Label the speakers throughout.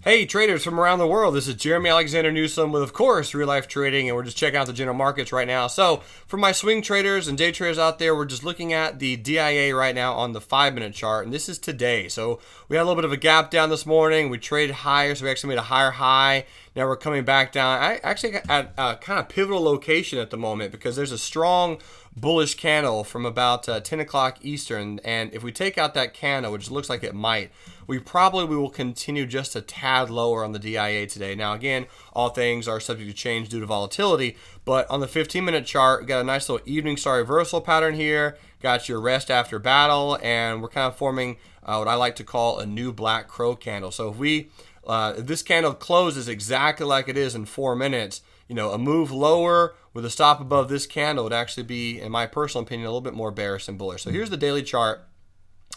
Speaker 1: Hey traders from around the world, this is Jerremy Alexander Newsome with, of course, Real Life Trading, and we're just checking out the general markets right now. So for my swing traders and day traders out there, we're just looking at the DIA right now on the 5-minute chart, and this is today. So we had a little bit of a gap down this morning. We traded higher, so we actually made a higher high. Now we're coming back down. I actually at a kind of pivotal location at the moment because there's a strong bullish candle from about 10 o'clock Eastern, and if we take out that candle, which looks like it might, we will continue just a tad lower on the DIA today. Now again, all things are subject to change due to volatility, but on the 15-minute chart, we got a nice little evening star reversal pattern here, got your rest after battle, and we're kind of forming what I like to call a new black crow candle. So if this candle closes exactly like it is in 4 minutes, a move lower with a stop above this candle would actually be, in my personal opinion, a little bit more bearish than bullish. So here's the daily chart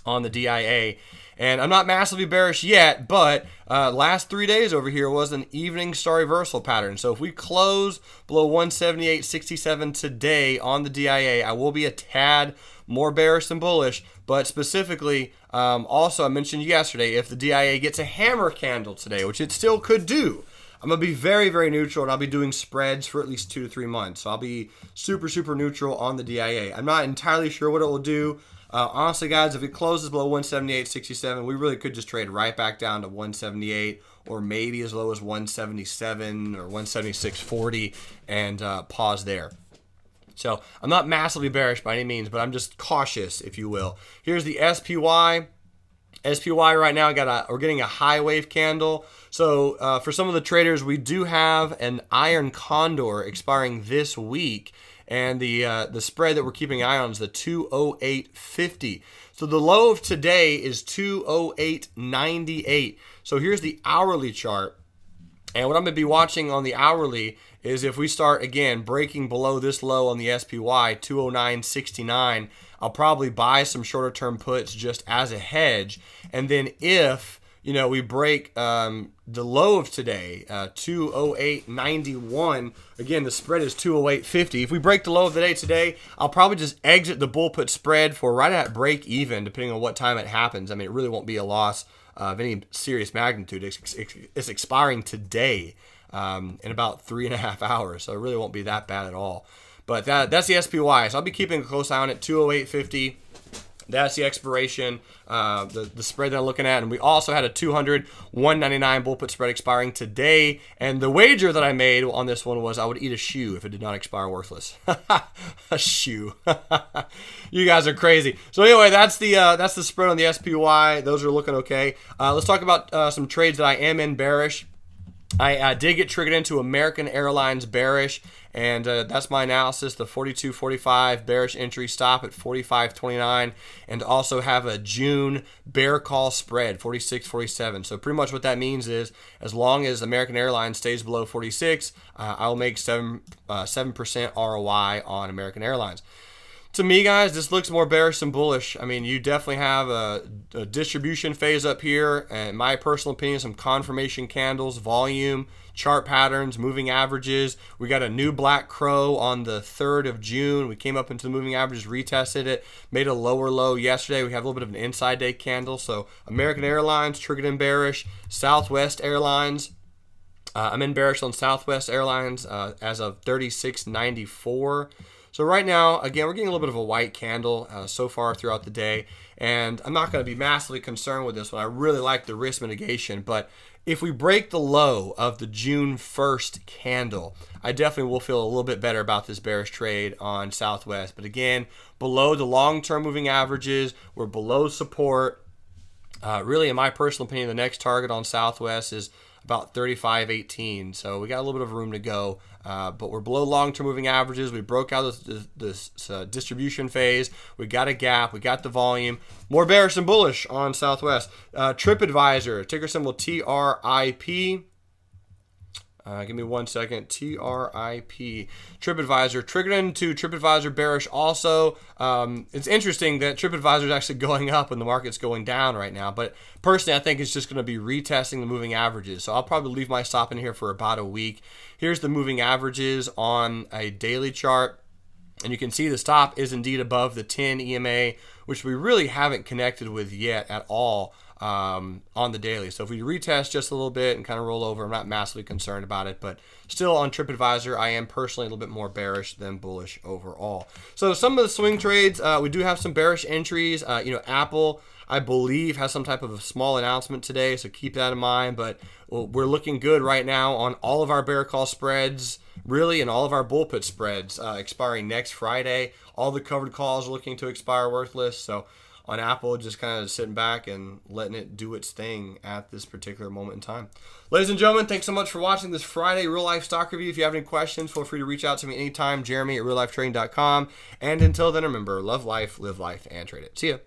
Speaker 1: on the DIA, and I'm not massively bearish yet, but last 3 days over here was an evening star reversal pattern. So if we close below 178.67 today on the DIA, I will be a tad more bearish than bullish, but specifically, also I mentioned yesterday, if the DIA gets a hammer candle today, which it still could do, I'm going to be very, very neutral, and I'll be doing spreads for at least 2 to 3 months. So I'll be super, super neutral on the DIA. I'm not entirely sure what it will do. Honestly, guys, if it closes below 178.67, we really could just trade right back down to 178 or maybe as low as 177 or 176.40 and pause there. So I'm not massively bearish by any means, but I'm just cautious, if you will. Here's the SPY. SPY right now we're getting a high wave candle. So for some of the traders, we do have an iron condor expiring this week, and the spread that we're keeping an eye on is the 208.50. So the low of today is 208.98. So here's the hourly chart. And what I'm going to be watching on the hourly is if we start, again, breaking below this low on the SPY, 209.69, I'll probably buy some shorter term puts just as a hedge. And then if, we break the low of today, 208.91, again, the spread is 208.50. If we break the low of the day today, I'll probably just exit the bull put spread for right at break even, depending on what time it happens. I mean, it really won't be a loss of any serious magnitude. It's expiring today in about 3.5 hours, so it really won't be that bad at all. But that's the SPY, so I'll be keeping a close eye on it, 208.50. That's the expiration, the spread that I'm looking at. And we also had a 200, 199 bull put spread expiring today. And the wager that I made on this one was I would eat a shoe if it did not expire worthless. A shoe. You guys are crazy. So anyway, that's the spread on the SPY. Those are looking okay. Let's talk about some trades that I am in bearish. I did get triggered into American Airlines bearish, and that's my analysis. The 42.45 bearish entry stop at 45.29, and also have a June bear call spread 46.47. So pretty much what that means is, as long as American Airlines stays below 46, I'll make 7% ROI on American Airlines. To me, guys, this looks more bearish than bullish. I mean, you definitely have a distribution phase up here, and in my personal opinion, some confirmation candles, volume, chart patterns, moving averages. We got a new black crow on the 3rd of June. We came up into the moving averages, retested it, made a lower low yesterday. We have a little bit of an inside day candle. So American Airlines triggered in bearish. Southwest Airlines, I'm in bearish on Southwest Airlines as of 36.94. So right now, again, we're getting a little bit of a white candle so far throughout the day, and I'm not going to be massively concerned with this one. I really like the risk mitigation, but if we break the low of the June 1st candle, I definitely will feel a little bit better about this bearish trade on Southwest. But again, below the long-term moving averages, we're below support. Really, in my personal opinion, the next target on Southwest is about 35.18, so we got a little bit of room to go, but we're below long-term moving averages. We broke out this distribution phase. We got a gap. We got the volume. More bearish than bullish on Southwest. TripAdvisor, ticker symbol TRIP. Give me 1 second. TRIP. TripAdvisor. Triggered into TripAdvisor bearish also. It's interesting that TripAdvisor is actually going up and the market's going down right now. But personally, I think it's just going to be retesting the moving averages. So I'll probably leave my stop in here for about a week. Here's the moving averages on a daily chart. And you can see the stop is indeed above the 10 EMA, which we really haven't connected with yet at all. on the daily. So if we retest just a little bit and kind of roll over, I'm not massively concerned about it, but still on TripAdvisor, I am personally a little bit more bearish than bullish overall. So some of the swing trades, we do have some bearish entries. Apple, I believe, has some type of a small announcement today, so keep that in mind. But we're looking good right now on all of our bear call spreads, really, and all of our bull put spreads expiring next Friday. All the covered calls are looking to expire worthless. So on Apple, just kind of sitting back and letting it do its thing at this particular moment in time. Ladies and gentlemen, thanks so much for watching this Friday Real Life Stock Review. If you have any questions, feel free to reach out to me anytime, Jerremy@reallifetrading.com. And until then, remember, love life, live life, and trade it. See ya.